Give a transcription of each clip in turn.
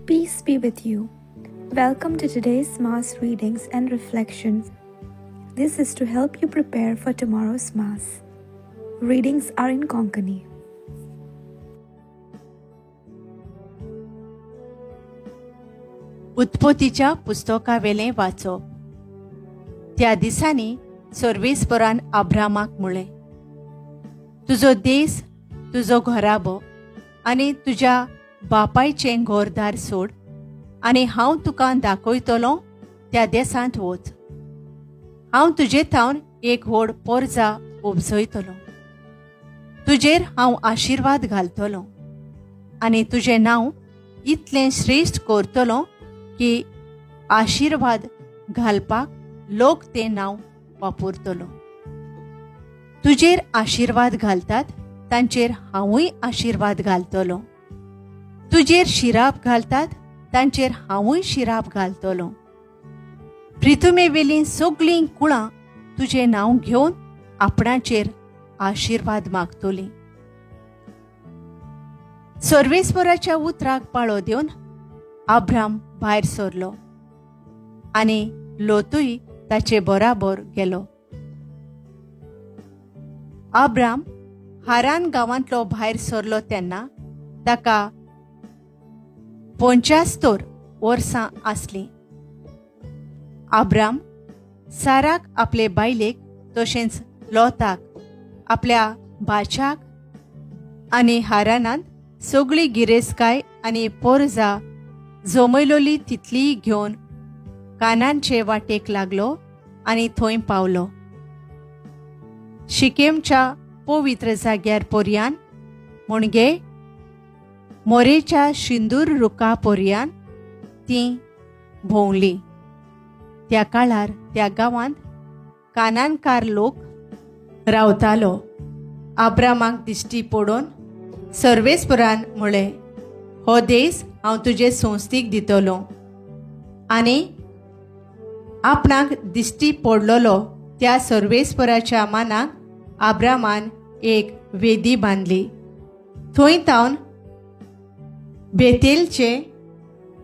Peace be with you. Welcome to today's Mass readings and reflections. This is to help you prepare for tomorrow's Mass. Readings are in Konkani. उत्पत्तीच्या पुस्तकावेलें वाचप. त्या दिसांनी सर्वेस्परान अब्रामाक म्हळें, तुजो देश, तुजो घराबो आनी तुज्या बापायचें घरदार सोड आनी हांव तुका दाखयतलों त्या देशांत वच. हांव तुजे थावन एक व्हड पोरजा उपजयतलों. तुजेर हांव आशिर्वाद घालतलों आनी तुजें नांव इतलें श्रेश्ठ करतलों की आशिर्वाद घालपाक लोक तें नांव वापरतलो. तुजेर आशिर्वाद घालतात तांचेर हांवूय आशिर्वाद घालतलों. तुजेर शिराप घालतात तांचेर हांवूय शिराप घालतलों. प्रिथुमेवेलीं सगळीं कुळां तुजें नांव घेवन आपणाचेर आशिर्वाद मागतलीं. सर्वेस्पराच्या उतराक पाळो दिवन अब्राम भायर सरलो आनी लोतूय ताचे बराबर गेलो. अब्राम हारान गांवांतलो भायर सरलो तेन्ना ताका 75 वर्सां आसलीं. अब्राम साराक आपले बायलेक तशेंच लोताक आपल्या भाच्याक आनी हारानांत सगळी गिरेस्तकाय आनी पोरजा जमयलोली तितली घेवन कानानचे वाटेक लागलो आनी थंय पावलो. शिकेमच्या पवित्र जाग्यार पर्यान म्हणजे मोरेच्या शिंदूर रुखा पर्यान ती भोंवली. त्या काळार त्या गांवांत कानानकार लोक रावतालो. अब्रामाक दिश्टी पडून सर्वेस्परान म्हळें, हो देश हांव तुजे संस्थीक दितलों. आनी आपणाक दिश्टी पडलोलो त्या सर्वेस्पराच्या मानाक अब्रामान एक वेदी बांदली. थंय तावन बेतेलचे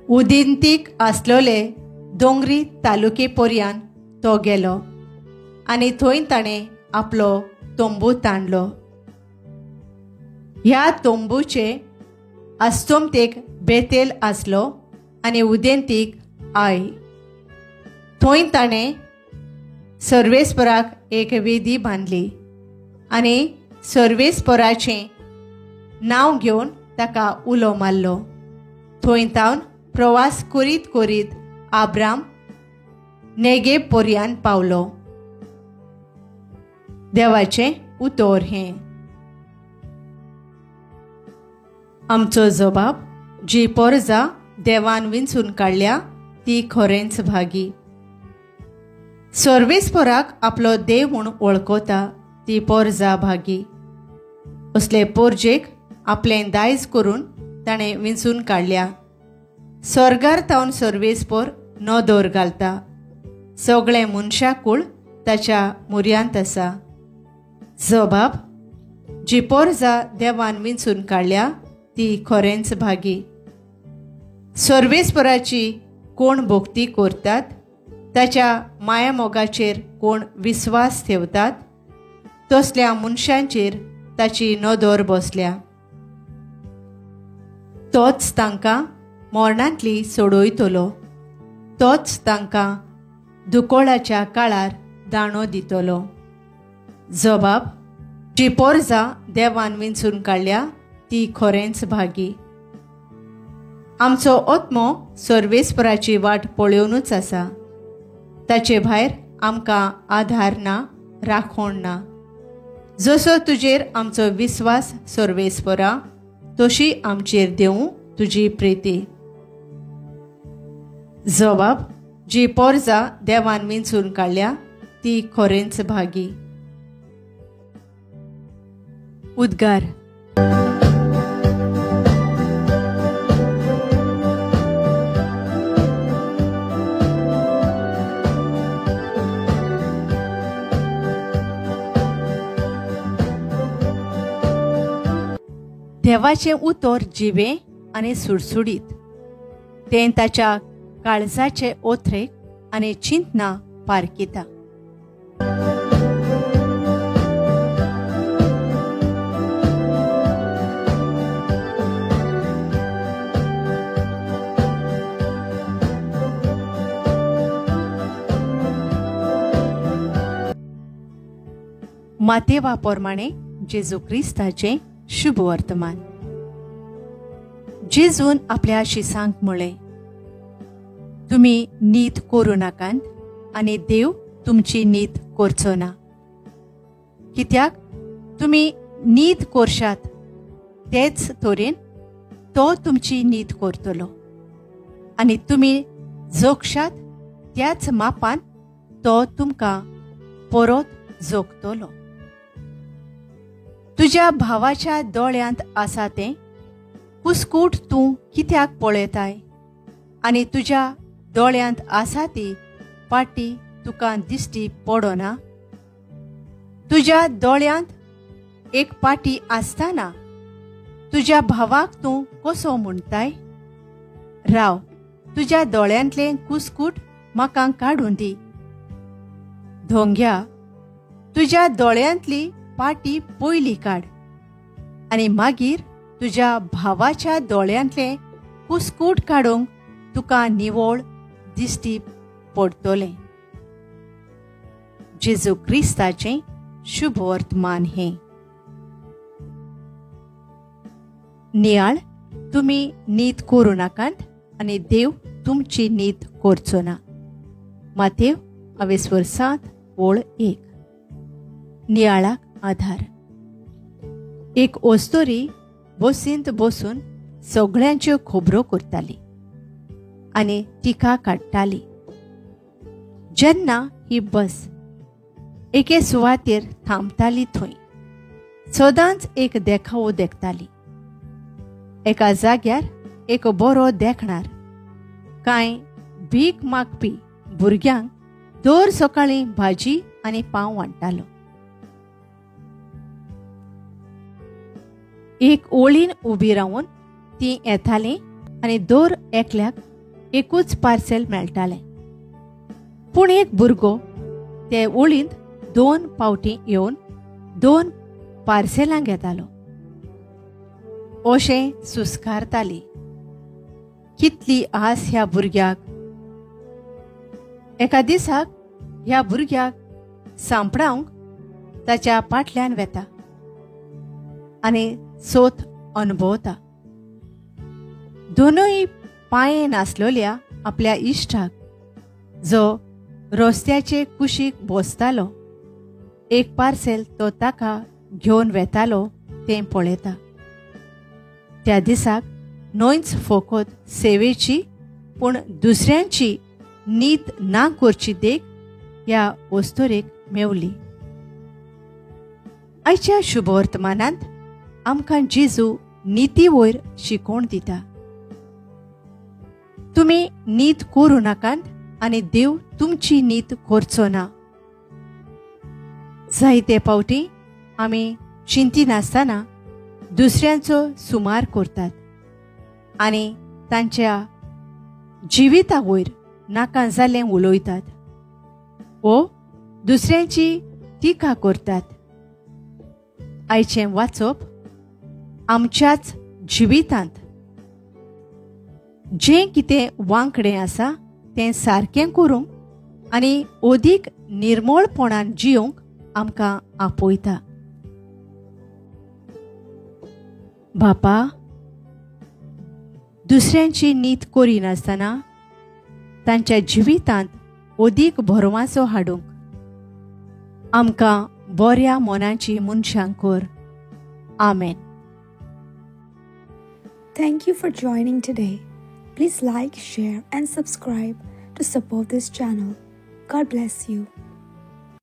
उदिंतीक आसलोले दोंगरी तालुके पर्यान तो गेलो आनी थंय ताणें आपलो तोंबू ताणलो. ह्या तोंबूचे अस्तोमतेक बेतेल आसलो आनी उदेंतीक आय. थंय ताणें सर्वेस्पराक एक वेदी बांदली आनी सर्वेस्पराचें नांव घेवन ताका उलो मारलो. थंय तावन प्रवास करीत करीत अब्राम नेगेब पर्यान पावलो. देवाचें उतर हें. आमचो जबाब, जी पोरजा देवान विंचून काडल्या ती खरेंच भागी. सर्वेस्पराक आपलो देव म्हूण वळखता ती पोरजा भागी. असले पोरजेक आपलें दायज करून ताणें विंचून काडल्या. स्वर्गार तावन सर्वेस्पर नदर घालता. सगळें मनशाकूळ ताच्या मुर्यांत आसा. जबाब, जी पोरजा देवान विंचून काडल्या ती खरेंच भागी. सर्वेस्पराची कोण भक्ती करतात, ताच्या माया मोगाचेर कोण विस्वास ठेवतात, तसल्या मनशांचेर ताची नदर बसल्या. तोच तांकां मरणांतली सोडयतलो. तोच तांकां दुकोळाच्या काळार दाणो दितलो. जबाब, जी पोरजा देवान विंचून काडल्या ती खरेंच भागी. आमचो आत्मो सर्वेस्पराची वाट पळोवनूच आसा. ताचे भायर आमकां आधार ना, राखण ना. जसो तुजेर आमचो विस्वास सर्वेस्परा, तशी आमचेर देवूं तुजी प्रिती. जबाब, जी पोरजा देवान विंचून काडल्या ती खरेंच भागी. उद्गार. देवाचें उतर जिवे आनी सुडसुडीत. तें ताच्या काळजाचे ओथरेक आनी चिंतना पारकिता. मातेवा पोरमाणे जेजू क्रिस्ताचे शुभ वर्तमान. जेजून आपल्या शिसांक म्हळें, तुमी नीत करूं नाकांत आनी देव तुमची नीत करचो ना. कित्याक तुमी नीत करशात तेच तरेन तो तुमची नीत करतलो, आनी तुमी जोखशात त्याच मापान तो तुमकां परत जोखतलो. तुज्या भावाच्या दोळ्यांत आसा तें कुसकूट तूं कित्याक पळयताय, आनी तुज्या दोळ्यांत आसा ती पाटी तुका दिश्टी पडना. तुज्या दोळ्यांत एक पाटी आसतना तुज्या भावाक तूं कसो म्हणटाय, राव, तुज्या दोळ्यांतलें कुसकूट म्हाका काडून दी. धोंग्या, तुज्या दोळ्यांतली पाटी पयली काड, आनी मागीर तुज्या भावाच्या दोळ्यांतलें कुसकूट काडूंक तुका निवळ दिश्टी पडटलें. जेजू क्रिस्ताचें शुभ वर्तमान हें. नियाळ, तुमी नीत करूं नाकांत आनी देव तुमची नीत करचो ना. मातेव 7:1. नियाळाक आधार. एक ओस्तोरी बसींत बसून सगळ्यांच्यो खबरो करताली आनी टिका काडटाली. जेन्ना ही बस एके सुवातेर थांबताली थंय सदांच एक देखावो देखताली. एका जाग्यार एक बरो देखणार कांय भीक मागपी भुरग्यांक दर सकाळीं भाजी आनी पाव वांट्टालो. एक ओळीन उबी रावन ती येताली आनी दर एकल्याक एकूच पार्सेल मेळटालें. पूण एक भुरगो ते ओळींत 2 पावटी येवन 2 पार्सेलां घेतालो. अशें सुस्कारताली. कितली आस ह्या भुरग्याक. एका दिसाक ह्या भुरग्याक सांपडावंक ताच्या फाटल्यान वेता आनी सोत अनुभवता. दोनूय पांये नासलोल्या आपल्या इश्टाक, जो रस्त्याचे कुशीक बसतालो, एक पार्सेल तो ताका घेवन वेतालो तें पळयता. त्या दिसाक न्हंयच फकत सेवेची पूण दुसऱ्यांची नीत ना करची देख ह्या वस्तुरेक मेवली. आयच्या शुभवर्तमानांत आमकां जेजू नीती वयर शिकोवण दिता. तुमी नीत करूं नाकांत आनी देव तुमची नीत करचो ना. जायते फावटी आमी चिंती नासतना दुसऱ्यांचो सुमार करतात आनी तांच्या जिविता वयर नाका जाल्लें उलयतात वो दुसऱ्यांची टिका करतात. आयचें वाचप आमच्याच जिवितांत जें कितें वांकडें आसा तें सारकें करूंक आनी ओदीक निर्मळपणान जियोंक आमकां आपयता. बापा, दुसऱ्यांची नीत करिनासतना तांच्या जिवितांत ओदीक भरवासो हाडूंक आमकां बऱ्या मोनाची मनशां कर. आमेन. Thank you for joining today. Please like, share, and subscribe to support this channel. God bless you.